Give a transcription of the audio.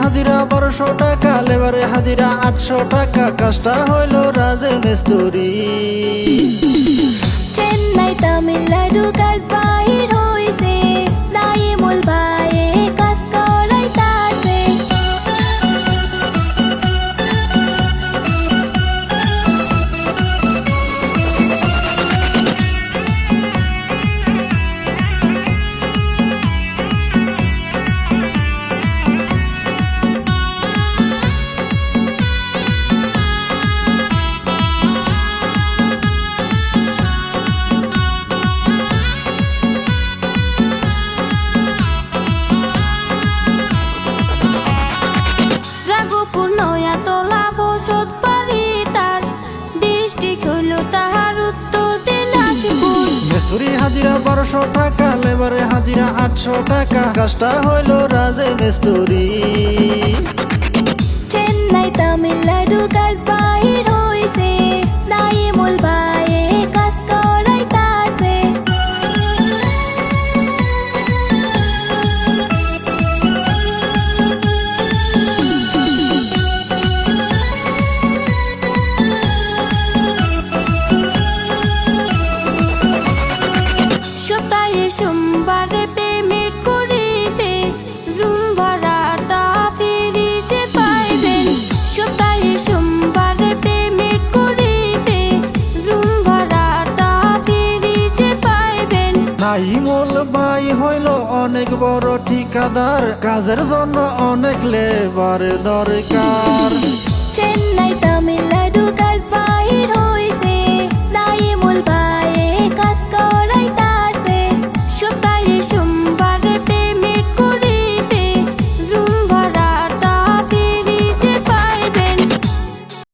হাজিরা 1200 টাকা, লেবারে হাজিরা 800 টাকা, কাজটা হইল রাজমিস্ত্রি। চেন্নাই তামিলনাড়ু কাজ বাহির হইছে, নাইমুল ভাইয়ে কাজ করাইতাছে। রাঘবপুর নয়াতলা বসত বাড়ি তার, ডিস্ট্রিক্ট হইল তাহার উত্তর দিনাজপুর। মিস্ত্রি হাজিরা 1200 টাকা, লেবারে হাজিরা 800 টাকা, কাজটা হইল রাজমিস্ত্রি। চেন্নাই তামিলনাড়ু কাজ বাহির হইছে, নাইমুল ভাইয়ে কাজ করাইতাছে। সপ্তাহে সোমবারে পেমেন্ট করিবে, রুম ভাড়াটা ফিরিতে পাইবেন। সপ্তাহে সোমবারে পেমেন্ট করিবে, রুম ভাড়াটা ফিরিতে পাইবেন। নাইমুল ভাই হইল অনেক বড় ঠিকাদার, কাজের জন্য অনেক লেবার দরকার।